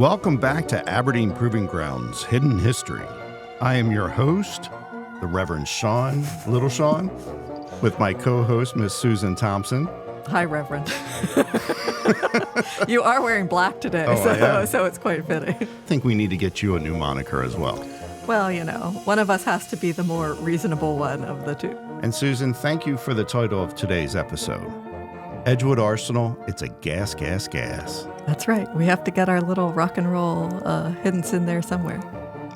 Welcome back to Aberdeen Proving Grounds Hidden History. I am your host, the Reverend Little Sean, with my co-host, Miss Susan Thompson. Hi, Reverend. You are wearing black today, so it's quite fitting. I think we need to get you a new moniker as well. Well, one of us has to be the more reasonable one of the two. And Susan, thank you for the title of today's episode. Edgewood Arsenal, it's a gas. That's right. We have to get our little rock and roll hints in there somewhere.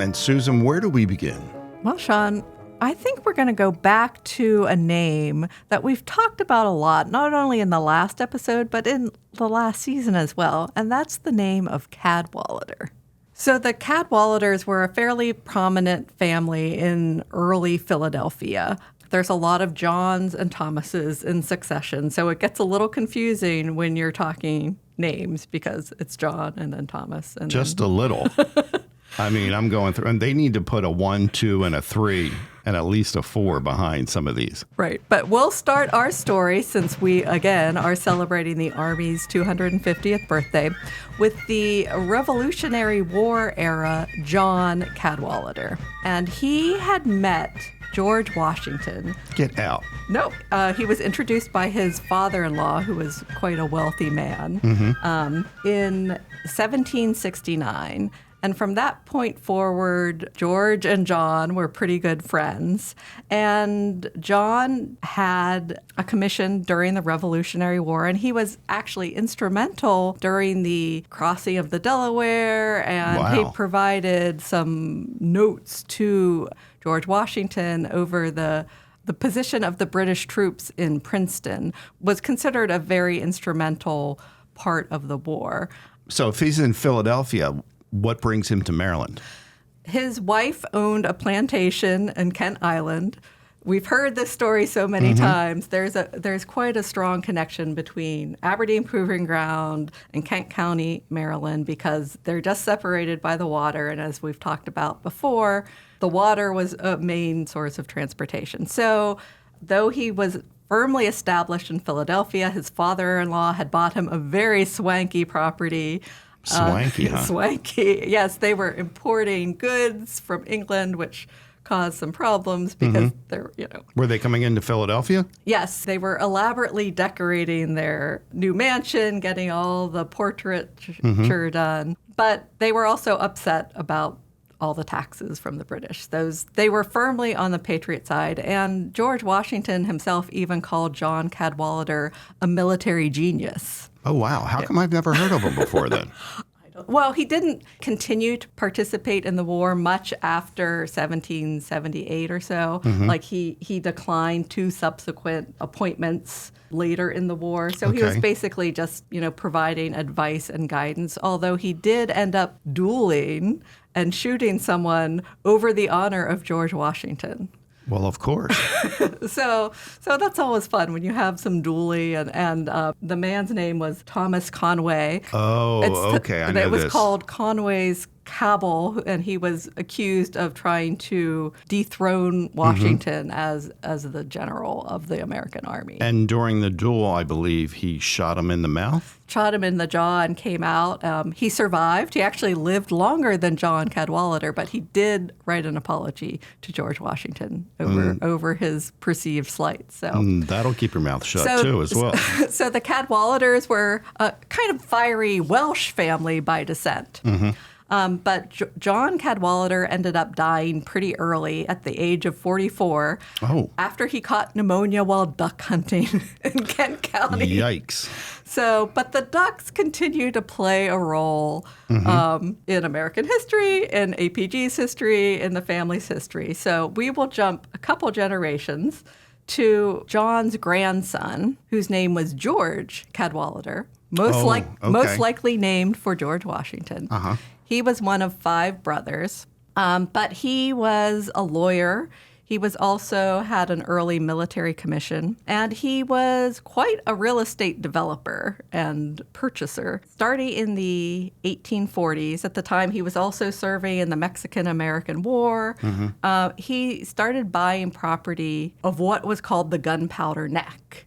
And Susan, where do we begin? Well, Sean, I think we're going to go back to a name that we've talked about a lot, not only in the last episode, but in the last season as well, and that's the name of Cadwalader. So the Cadwaladers were a fairly prominent family in early Philadelphia. There's a lot of Johns and Thomases in succession, so it gets a little confusing when you're talking names because it's John and then Thomas. And Just a little. I mean, I'm going through, and they need to put a 1, 2, and a 3, and at least a 4 behind some of these. Right. But we'll start our story, since we, again, are celebrating the Army's 250th birthday, with the Revolutionary War era John Cadwalader. And he had met George Washington. Get out. No, he was introduced by his father-in-law, who was quite a wealthy man, in 1769. And from that point forward, George and John were pretty good friends. And John had a commission during the Revolutionary War, and he was actually instrumental during the crossing of the Delaware, and he provided some notes to George Washington over the position of the British troops in Princeton. Was considered a very instrumental part of the war. So if he's in Philadelphia, what brings him to Maryland? His wife owned a plantation in Kent Island. We've heard this story so many times. There's quite a strong connection between Aberdeen Proving Ground and Kent County, Maryland, because they're just separated by the water. And as we've talked about before, the water was a main source of transportation. So though he was firmly established in Philadelphia, his father-in-law had bought him a very swanky property. Swanky, huh? Swanky. Yes, they were importing goods from England, which caused some problems because they're, Were they coming into Philadelphia? Yes, they were elaborately decorating their new mansion, getting all the portraiture done. But they were also upset about all the taxes from the British. They were firmly on the Patriot side, and George Washington himself even called John Cadwalader a military genius. Oh, wow. How come I've never heard of him before then? Well, he didn't continue to participate in the war much after 1778 or so. Like he declined 2 subsequent appointments later in the war. So he was basically just, providing advice and guidance, although he did end up dueling and shooting someone over the honor of George Washington. Well, of course. So that's always fun when you have some dueling, and the man's name was Thomas Conway. Oh, okay, I know It was this. called Conway's Cabal, and he was accused of trying to dethrone Washington as the general of the American army. And during the duel, I believe he shot him in the mouth? Shot him in the jaw and came out. He survived. He actually lived longer than John Cadwalader, but he did write an apology to George Washington over his perceived slight. So that'll keep your mouth shut too, as well. So the Cadwaladers were a kind of fiery Welsh family by descent. But John Cadwalader ended up dying pretty early at the age of 44 after he caught pneumonia while duck hunting in Kent County. Yikes. So, but the ducks continue to play a role in American history, in APG's history, in the family's history. So we will jump a couple generations to John's grandson, whose name was George Cadwalader, most likely named for George Washington. He was one of 5 brothers, but he was a lawyer. He was also had an early military commission, and he was quite a real estate developer and purchaser. Starting in the 1840s, at the time he was also serving in the Mexican-American War, he started buying property of what was called the Gunpowder Neck.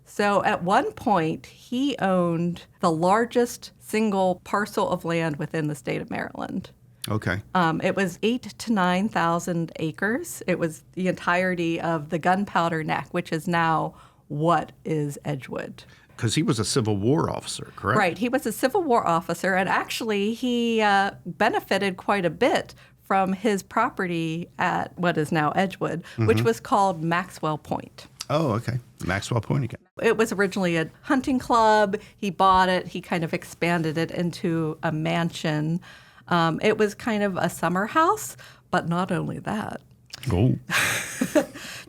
So at one point, he owned the largest single parcel of land within the state of Maryland. Okay. It was 8,000 to 9,000 acres. It was the entirety of the Gunpowder Neck, which is now what is Edgewood. Because he was a Civil War officer, correct? Right. He was a Civil War officer, and actually he benefited quite a bit from his property at what is now Edgewood, which was called Maxwell Point. Oh, okay. Maxwell Point again. It was originally a hunting club. He bought it. He kind of expanded it into a mansion. It was kind of a summer house, but not only that. Oh.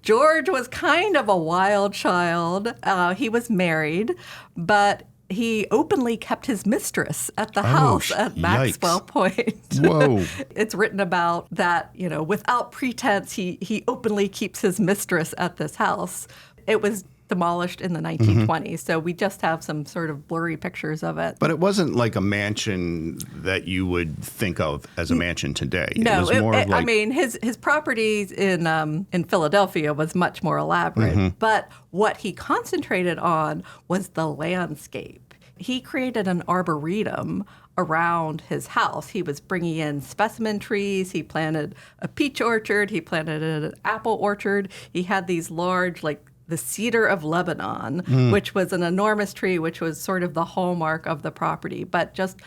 George was kind of a wild child. He was married, but he openly kept his mistress at the house at Maxwell Point. Whoa. It's written about that, without pretense, he openly keeps his mistress at this house. It was demolished in the 1920s, so we just have some sort of blurry pictures of it. But it wasn't like a mansion that you would think of as a mansion today. No, it was more of like... I mean, his properties in Philadelphia was much more elaborate, but what he concentrated on was the landscape. He created an arboretum around his house. He was bringing in specimen trees. He planted a peach orchard. He planted an apple orchard. He had these large, like the cedar of Lebanon, which was an enormous tree, which was sort of the hallmark of the property, but just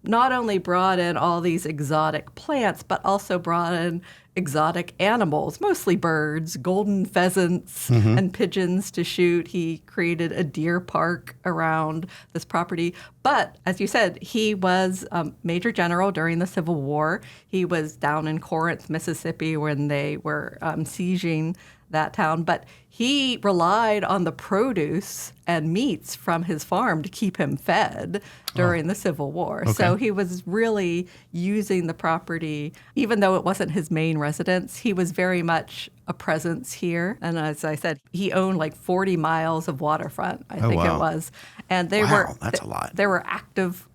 not only brought in all these exotic plants, but also brought in exotic animals, mostly birds, golden pheasants and pigeons to shoot. He created a deer park around this property. But as you said, he was Major General during the Civil War. He was down in Corinth, Mississippi, when they were sieging that town. But he relied on the produce and meats from his farm to keep him fed during the Civil War. Okay. So he was really using the property, even though it wasn't his main residence, he was very much a presence here. And as I said, he owned like 40 miles of waterfront, I think it was. And they that's a lot. There were active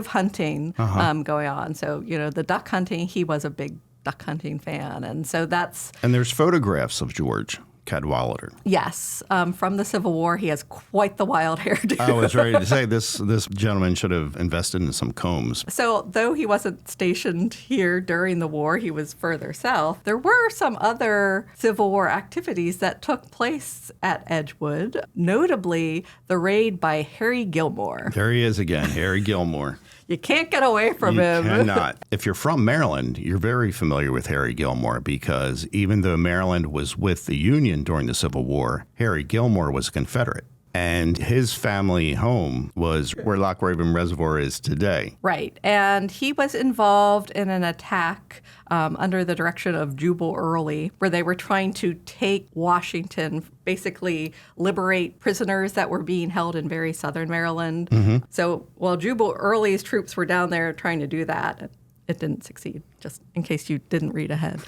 hunting going on. So, the duck hunting, he was a big duck hunting fan. And so that's... And there's photographs of George Cadwalader. Yes. From the Civil War, he has quite the wild hairdo. I was ready to say this gentleman should have invested in some combs. So though he wasn't stationed here during the war, he was further south, there were some other Civil War activities that took place at Edgewood, notably the raid by Harry Gilmore. There he is again, Harry Gilmore. You can't get away from him. You cannot. If you're from Maryland, you're very familiar with Harry Gilmore because even though Maryland was with the Union during the Civil War, Harry Gilmore was a Confederate. And his family home was where Loch Raven Reservoir is today. Right. And he was involved in an attack under the direction of Jubal Early, where they were trying to take Washington, basically liberate prisoners that were being held in very southern Maryland. So while Jubal Early's troops were down there trying to do that, it didn't succeed, just in case you didn't read ahead.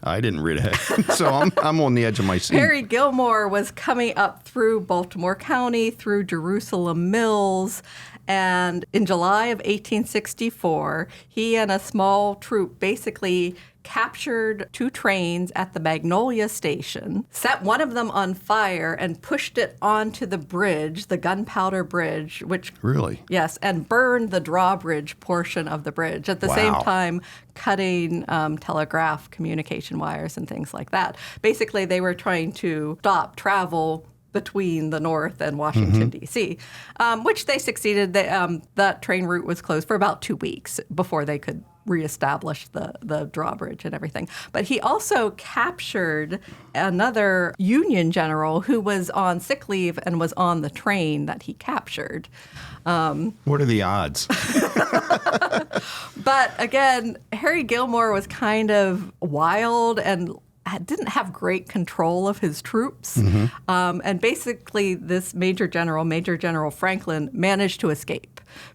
I didn't read ahead, so I'm on the edge of my seat. Harry Gilmore was coming up through Baltimore County, through Jerusalem Mills, and in July of 1864, he and a small troop basically captured 2 trains at the Magnolia Station, set one of them on fire, and pushed it onto the bridge, the Gunpowder Bridge, which... Really? Yes, and burned the drawbridge portion of the bridge, at the same time cutting telegraph communication wires and things like that. Basically, they were trying to stop travel between the North and Washington, D.C., which they succeeded. That train route was closed for about 2 weeks before they could reestablish the drawbridge and everything. But he also captured another Union general who was on sick leave and was on the train that he captured. What are the odds? But again, Harry Gilmore was kind of wild and didn't have great control of his troops. And basically this Major General Franklin, managed to escape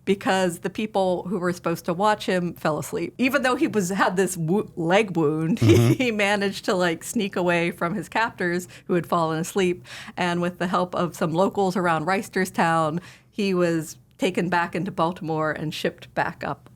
because the people who were supposed to watch him fell asleep. Even though he had this leg wound, he managed to sneak away from his captors who had fallen asleep. And with the help of some locals around Reisterstown, he was taken back into Baltimore and shipped back up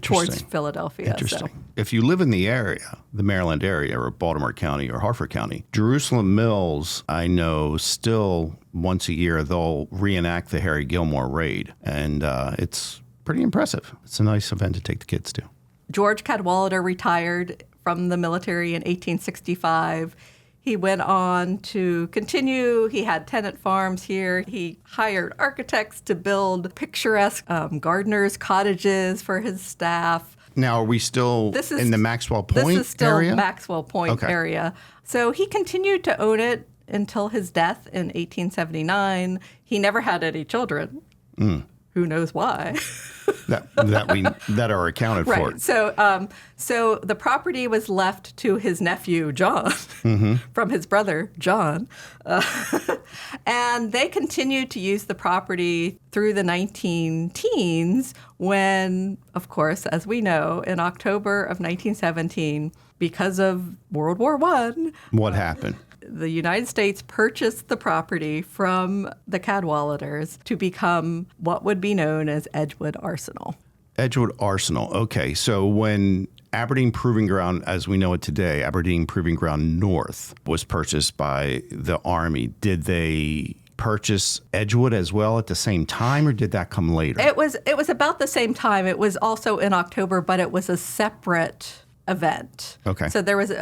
towards Philadelphia. Interesting. So. If you live in the area, the Maryland area or Baltimore County or Harford County, Jerusalem Mills, I know still once a year they'll reenact the Harry Gilmore raid. And it's pretty impressive. It's a nice event to take the kids to. George Cadwalader retired from the military in 1865. He went on to continue. He had tenant farms here. He hired architects to build picturesque gardeners' cottages for his staff. Now, are we still in the Maxwell Point area? This is still Maxwell Point area. So he continued to own it until his death in 1879. He never had any children. Who knows why? that are accounted for. Right. So the property was left to his nephew John from his brother John, and they continued to use the property through the 19-teens. When, of course, as we know, in October of 1917, because of World War I, what happened? The United States purchased the property from the Cadwaladers to become what would be known as Edgewood Arsenal. Edgewood Arsenal. Okay. So when Aberdeen Proving Ground, as we know it today, Aberdeen Proving Ground North, was purchased by the Army, did they purchase Edgewood as well at the same time, or did that come later? It was about the same time. It was also in October, but it was a separate event. Okay. So there was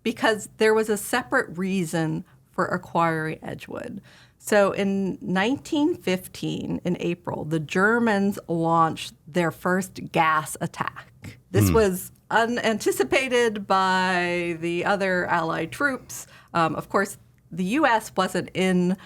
because there was a separate reason for acquiring Edgewood. So in 1915, in April, the Germans launched their first gas attack. This was unanticipated by the other Allied troops. Of course, the U.S. wasn't in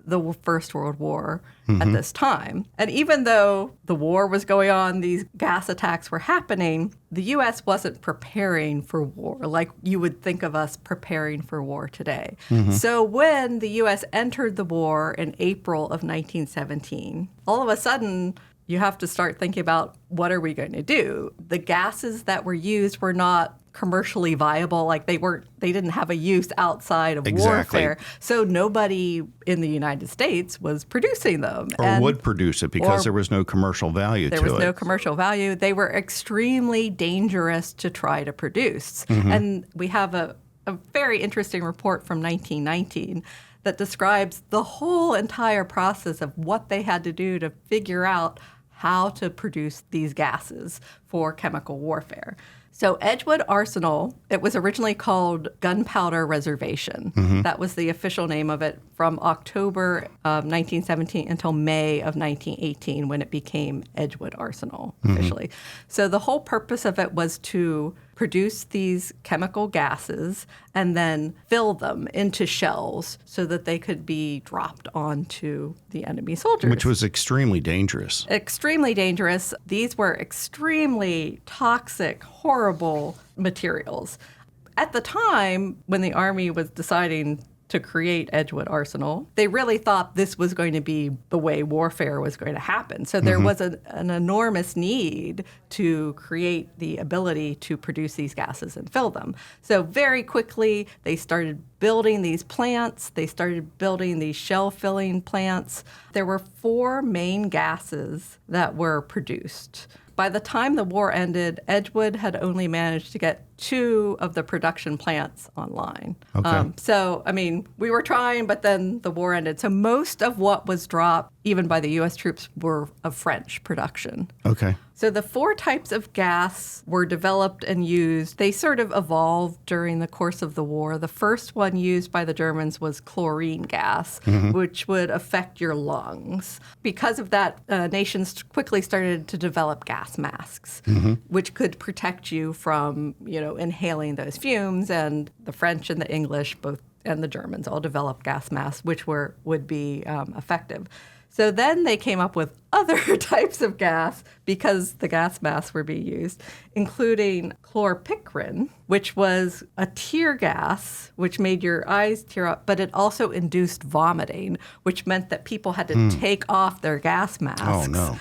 the First World War at this time. And even though the war was going on, these gas attacks were happening, the U.S. wasn't preparing for war like you would think of us preparing for war today. So when the U.S. entered the war in April of 1917, all of a sudden, you have to start thinking about what are we going to do? The gases that were used were not commercially viable, like they didn't have a use outside of warfare. So nobody in the United States was producing them. Or would produce it because there was no commercial value to it. There was no commercial value. They were extremely dangerous to try to produce. And we have a very interesting report from 1919 that describes the whole entire process of what they had to do to figure out how to produce these gases for chemical warfare. So Edgewood Arsenal, it was originally called Gunpowder Reservation. That was the official name of it from October of 1917 until May of 1918 when it became Edgewood Arsenal officially. So the whole purpose of it was to produce these chemical gases and then fill them into shells so that they could be dropped onto the enemy soldiers. Which was extremely dangerous. Extremely dangerous. These were extremely toxic, horrible materials. At the time, when the Army was deciding to create Edgewood Arsenal, they really thought this was going to be the way warfare was going to happen. So there was an enormous need to create the ability to produce these gases and fill them. So very quickly, they started building these plants. They started building these shell-filling plants. There were 4 main gases that were produced. By the time the war ended, Edgewood had only managed to get 2 of the production plants online. So, I mean, we were trying, but then the war ended. So most of what was dropped, even by the U.S. troops, were of French production. So the 4 types of gas were developed and used. They sort of evolved during the course of the war. The first one used by the Germans was chlorine gas, which would affect your lungs. Because of that, nations quickly started to develop gas masks, which could protect you from, inhaling those fumes. And the French and the English, both, and the Germans all developed gas masks, which would be effective. So then they came up with other types of gas because the gas masks were being used, including chlorpicrin, which was a tear gas, which made your eyes tear up, but it also induced vomiting, which meant that people had to take off their gas masks. Oh, no.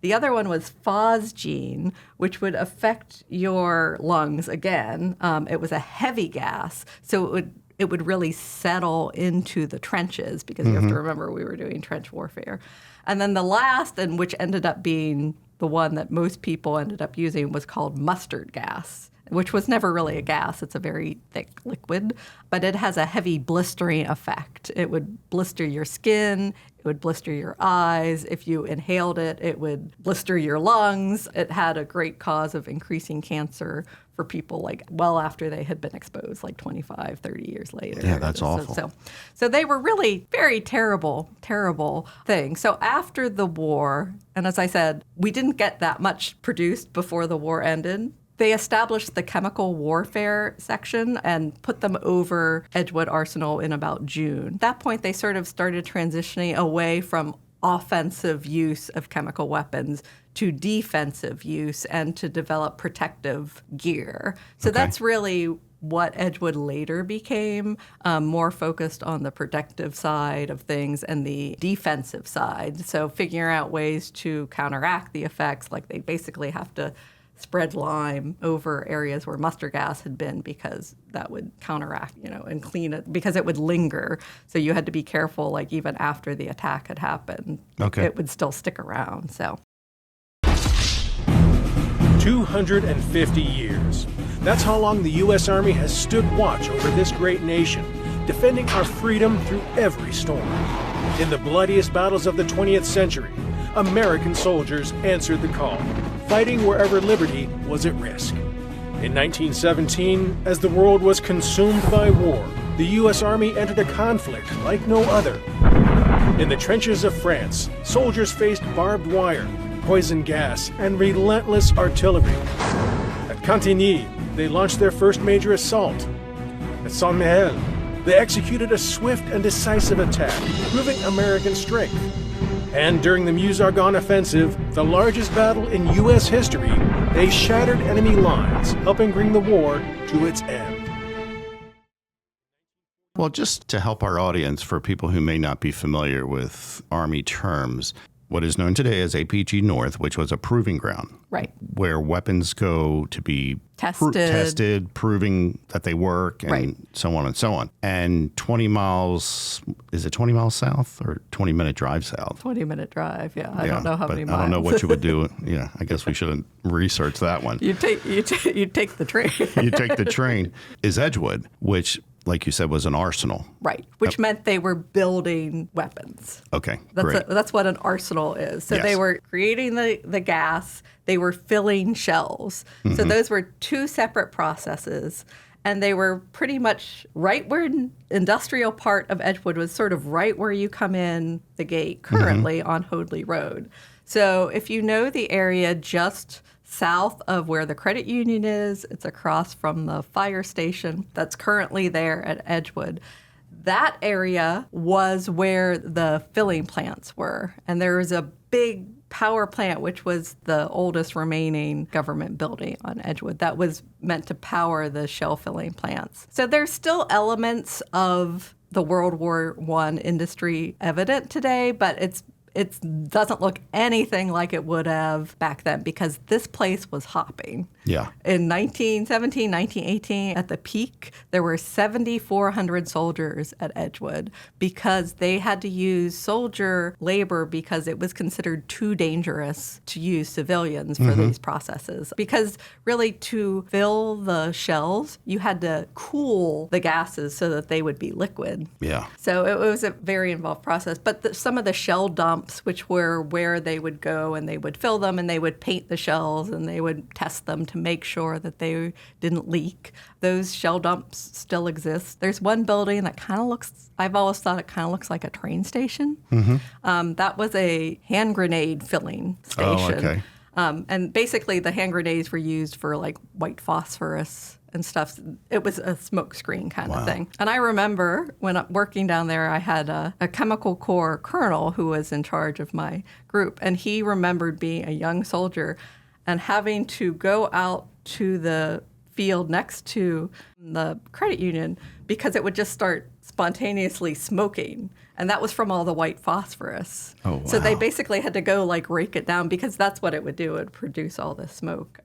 The other one was phosgene, which would affect your lungs again. It was a heavy gas, so it would really settle into the trenches because you have to remember we were doing trench warfare. And then the last, and which ended up being the one that most people ended up using, was called mustard gas, which was never really a gas. It's a very thick liquid, but it has a heavy blistering effect. It would blister your skin. It would blister your eyes. If you inhaled it, it would blister your lungs. It had a great cause of increasing cancer for people like well after they had been exposed, like 25, 30 years later. Yeah, that's awful. So they were really very terrible, terrible things. So after the war, and as I said, we didn't get that much produced before the war ended. They established the chemical warfare section and put them over Edgewood Arsenal in about June. At that point, they sort of started transitioning away from offensive use of chemical weapons to defensive use and to develop protective gear. So that's really what Edgewood later became, more focused on the protective side of things and the defensive side. So figuring out ways to counteract the effects, like they basically have to spread lime over areas where mustard gas had been because that would counteract, and clean it because it would linger. So you had to be careful, like even after the attack had happened, it would still stick around. So 250 years. That's how long the U.S. Army has stood watch over this great nation, defending our freedom through every storm. In the bloodiest battles of the 20th century, American soldiers answered the call, fighting wherever liberty was at risk. In 1917, as the world was consumed by war, the U.S. Army entered a conflict like no other. In the trenches of France, soldiers faced barbed wire, poison gas, and relentless artillery. At Cantigny, they launched their first major assault. At Saint-Mihiel, they executed a swift and decisive attack, proving American strength. And during the Meuse-Argonne Offensive, the largest battle in U.S. history, they shattered enemy lines, helping bring the war to its end. Well, just to help our audience, for people who may not be familiar with Army terms, what is known today as APG North, which was a proving ground. Right. Where weapons go to be tested, proving that they work, and so on and so on. And 20 miles, is it 20 miles south or 20-minute drive south? 20-minute drive, yeah. I don't know how many miles. I don't know what you would do. Yeah, I guess we should have researched that one. You take the train. You take the train. Is Edgewood, which, like you said, was an arsenal. Right, which meant they were building weapons. Okay, great. That's what an arsenal is. So they were creating the gas, they were filling shells. So those were two separate processes. And they were pretty much right where industrial part of Edgewood was, sort of right where you come in the gate currently on Hoadley Road. So if you know the area just south of where the credit union is, it's across from the fire station that's currently there at Edgewood. That area was where the filling plants were. And there was a big power plant, which was the oldest remaining government building on Edgewood, that was meant to power the shell filling plants. So there's still elements of the World War I industry evident today, but it doesn't look anything like it would have back then because this place was hopping. Yeah. In 1917, 1918, at the peak, there were 7,400 soldiers at Edgewood because they had to use soldier labor because it was considered too dangerous to use civilians for these processes. Because really to fill the shells, you had to cool the gases so that they would be liquid. Yeah. So it was a very involved process. But some of the shell dumps, which were where they would go and they would fill them and they would paint the shells and they would test them to make sure that they didn't leak. Those shell dumps still exist. There's one building that kind of looks, I've always thought it kind of looks like a train station. That was a hand grenade filling station. Oh, okay. And basically the hand grenades were used for like white phosphorus and stuff. It was a smoke screen kind of thing. And I remember when working down there, I had a chemical corps colonel who was in charge of my group. And he remembered being a young soldier and having to go out to the field next to the credit union because it would just start spontaneously smoking. And that was from all the white phosphorus. Oh, wow. So they basically had to go like rake it down because that's what it would do. It would produce all this smoke.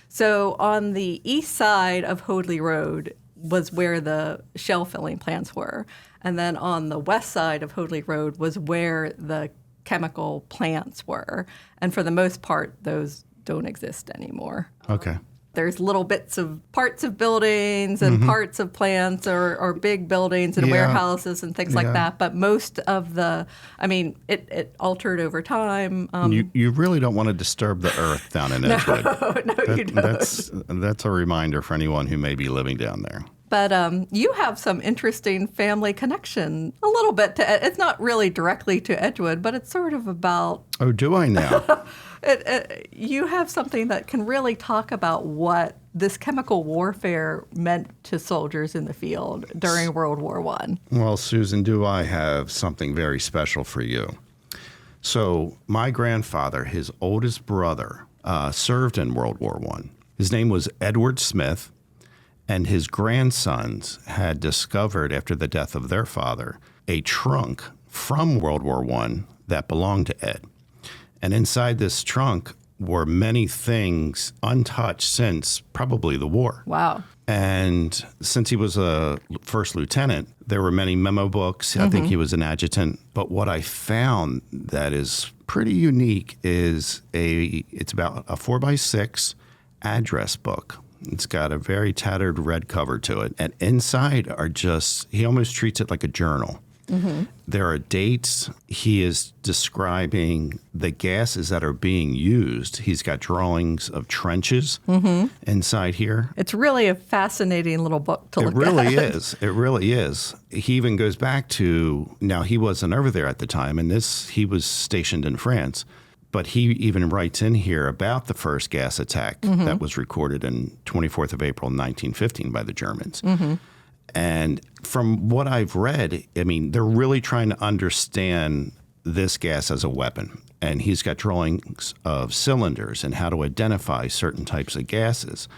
So on the east side of Hoadley Road, was where the shell filling plants were. And then on the west side of Hoadley Road was where the chemical plants were. And for the most part, those don't exist anymore. Okay. There's little bits of parts of buildings and parts of plants or big buildings and warehouses and things like that. But most of it altered over time. You really don't want to disturb the earth down in Edgewood. No, you don't. That's a reminder for anyone who may be living down there. But you have some interesting family connection, a little bit to. It's not really directly to Edgewood, but it's sort of about. Oh, do I now? You have something that can really talk about what this chemical warfare meant to soldiers in the field during World War I. Well, Susan, do I have something very special for you? So my grandfather, his oldest brother, served in World War I. His name was Edward Smith, and his grandsons had discovered, after the death of their father, a trunk from World War I that belonged to Ed. And inside this trunk were many things untouched since probably the war. Wow. And since he was a first lieutenant, there were many memo books. I think he was an adjutant. But what I found that is pretty unique is it's about a 4x6 address book. It's got a very tattered red cover to it. And inside are he almost treats it like a journal. There are dates. He is describing the gases that are being used. He's got drawings of trenches inside here. It's really a fascinating little book to look at. It really is. It really is. He even goes back to, now he wasn't over there at the time, and he was stationed in France. But he even writes in here about the first gas attack that was recorded in 24th of April, 1915 by the Germans. And from what I've read, I mean, they're really trying to understand this gas as a weapon. And he's got drawings of cylinders and how to identify certain types of gases.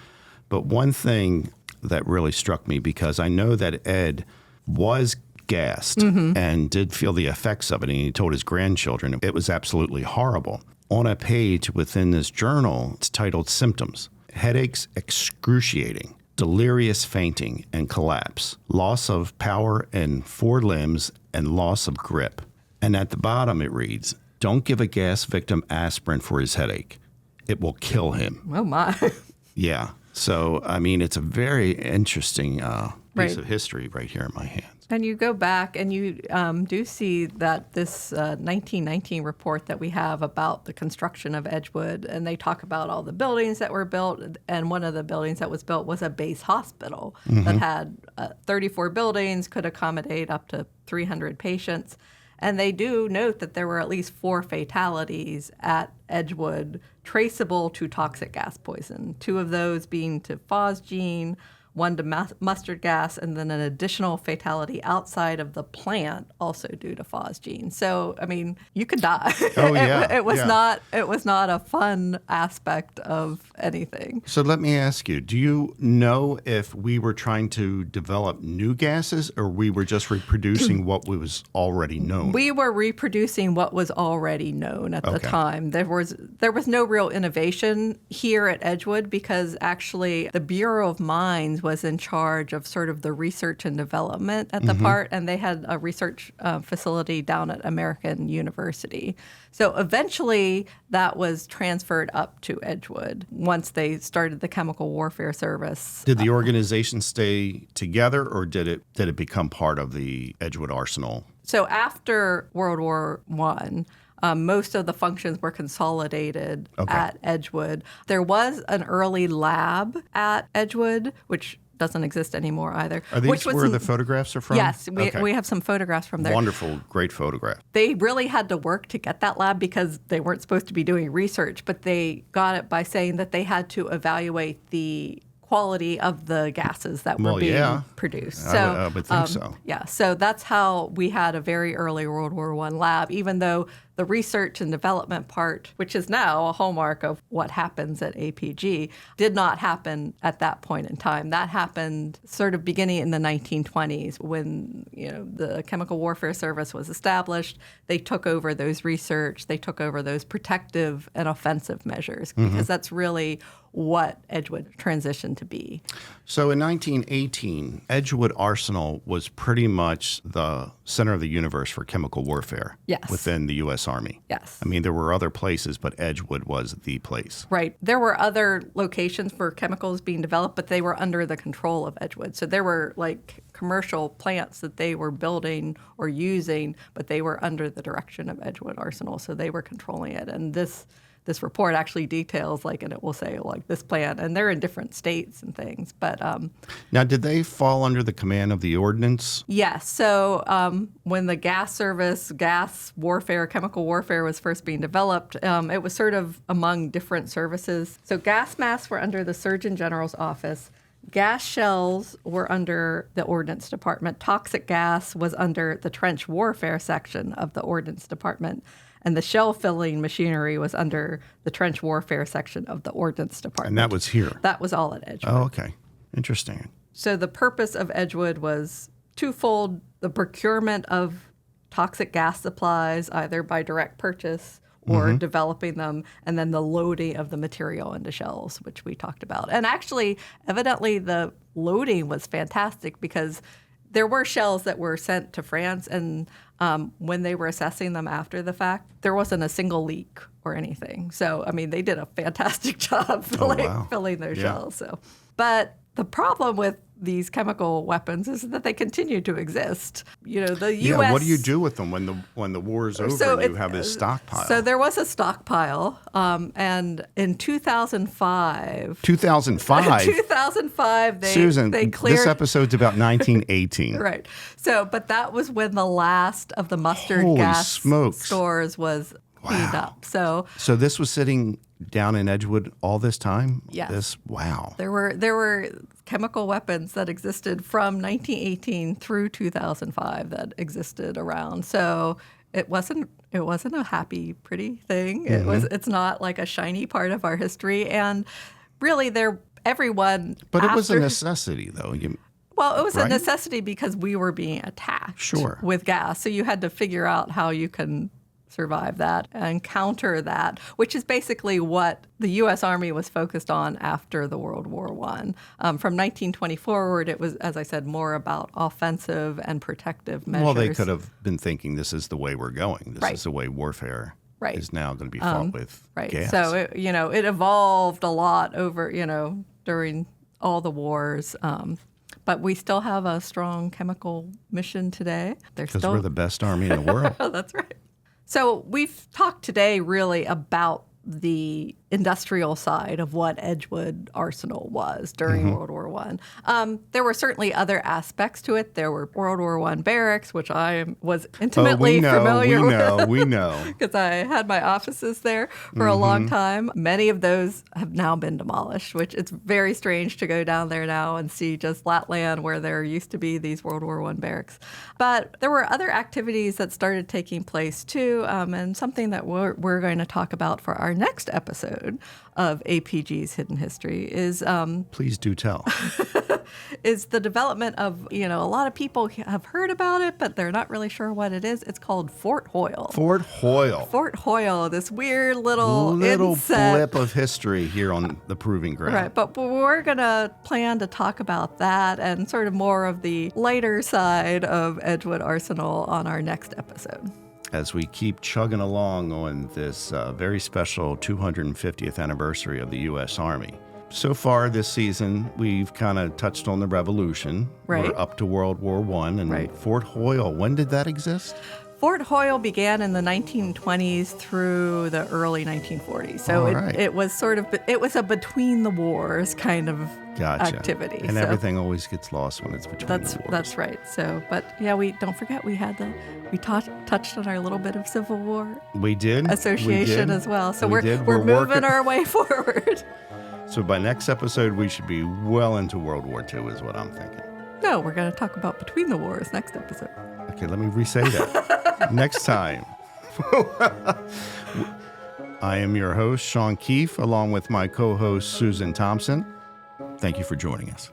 But one thing that really struck me, because I know that Ed was gassed and did feel the effects of it, and he told his grandchildren it was absolutely horrible. On a page within this journal, it's titled Symptoms: Headaches excruciating, delirious fainting and collapse, loss of power in 4 limbs, and loss of grip. And at the bottom it reads, don't give a gas victim aspirin for his headache. It will kill him. Oh, my. Yeah. So, I mean, it's a very interesting piece of history right here in my hands. And you go back and you do see that this 1919 report that we have about the construction of Edgewood, and they talk about all the buildings that were built, and one of the buildings that was built was a base hospital that had 34 buildings, could accommodate up to 300 patients. And they do note that there were at least 4 fatalities at Edgewood traceable to toxic gas poison, 2 of those being to phosgene, 1 to mustard gas, and then an additional fatality outside of the plant, also due to phosgene. So, I mean, you could die. Oh, yeah. It was not a fun aspect of anything. So let me ask you, do you know if we were trying to develop new gases, or we were just reproducing what was already known? We were reproducing what was already known at the time. There was no real innovation here at Edgewood, because actually the Bureau of Mines was in charge of sort of the research and development at the part, and they had a research facility down at American University. So eventually that was transferred up to Edgewood once they started the Chemical Warfare Service. Did the organization stay together, or did it become part of the Edgewood Arsenal? So after World War I, most of the functions were consolidated at Edgewood. There was an early lab at Edgewood, which doesn't exist anymore either. Are these where the photographs are from? Yes, we have some photographs from there. Wonderful, great photograph. They really had to work to get that lab because they weren't supposed to be doing research, but they got it by saying that they had to evaluate the quality of the gases that were being produced. So, I would think so. Yeah, so that's how we had a very early World War I lab, even though the research and development part, which is now a hallmark of what happens at APG, did not happen at that point in time. That happened sort of beginning in the 1920s when the Chemical Warfare Service was established. They took over those research. They took over those protective and offensive measures, because that's really what Edgewood transitioned to be. So in 1918, Edgewood Arsenal was pretty much the center of the universe for chemical warfare within the U.S. Army. Yes. I mean, there were other places, but Edgewood was the place. Right. There were other locations for chemicals being developed, but they were under the control of Edgewood. So there were like commercial plants that they were building or using, but they were under the direction of Edgewood Arsenal. So they were controlling it. And this report actually details, like, and it will say, like, this plant, and they're in different states and things. But now, did they fall under the command of the ordnance? Yes. So when the gas warfare, chemical warfare was first being developed, it was sort of among different services. So gas masks were under the Surgeon General's office. Gas shells were under the Ordnance Department. Toxic gas was under the trench warfare section of the Ordnance Department. And the shell-filling machinery was under the trench warfare section of the Ordnance Department. And that was here? That was all at Edgewood. Oh, okay. Interesting. So the purpose of Edgewood was twofold: the procurement of toxic gas supplies, either by direct purchase or developing them, and then the loading of the material into shells, which we talked about. And actually, evidently, the loading was fantastic because there were shells that were sent to France, and when they were assessing them after the fact, there wasn't a single leak or anything. So, I mean, they did a fantastic job filling their shells. So, but the problem with these chemical weapons is that they continue to exist. You know, the U.S. Yeah, what do you do with them when the war is over and you have this stockpile? So there was a stockpile, and in 2005... 2005? Susan, they cleared... this episode's about 1918. Right. So, but that was when the last of the mustard gas stores was cleaned up. So this was sitting down in Edgewood all this time? Yes. Wow. There were chemical weapons that existed from 1918 through 2005 that existed around. So it wasn't a happy, pretty thing. It's not like a shiny part of our history. And really, everyone. But it was a necessity, though. Well, it was a necessity because we were being attacked with gas. So you had to figure out how you can survive that and counter that, which is basically what the U.S. Army was focused on after the World War I. From 1920 forward, it was, as I said, more about offensive and protective measures. Well, they could have been thinking this is the way we're going. This is the way warfare is now going to be fought with gas. So, it evolved a lot over, during all the wars. But we still have a strong chemical mission today. Because we're the best army in the world. That's right. So we've talked today really about the industrial side of what Edgewood Arsenal was during World War I. There were certainly other aspects to it. There were World War I barracks, which I was intimately familiar with. We know. Because I had my offices there for a long time. Many of those have now been demolished, which it's very strange to go down there now and see just flat land where there used to be these World War I barracks. But there were other activities that started taking place too, and something that we're going to talk about for our next episode of APG's Hidden History is... Please do tell. is the development of, a lot of people have heard about it, but they're not really sure what it is. It's called Fort Hoyle. Fort Hoyle. Fort Hoyle, this weird little blip of history here on the Proving Ground. Right, but we're going to plan to talk about that and sort of more of the lighter side of Edgewood Arsenal on our next episode. As we keep chugging along on this very special 250th anniversary of the U.S. Army. So far this season, we've kind of touched on the Revolution. Right. We're up to World War I. And Fort Hoyle, when did that exist? Fort Hoyle began in the 1920s through the early 1940s. So it was a between the wars kind of activity. And everything always gets lost when it's between the wars. That's right. So, but we don't forget we touched on our little bit of Civil War. We did. Association as well. So we're moving our way forward. So by next episode, we should be well into World War II is what I'm thinking. No, we're going to talk about between the wars next episode. Okay, let me re-say that. Next time. I am your host, Sean Kief, along with my co-host, Susan Thompson. Thank you for joining us.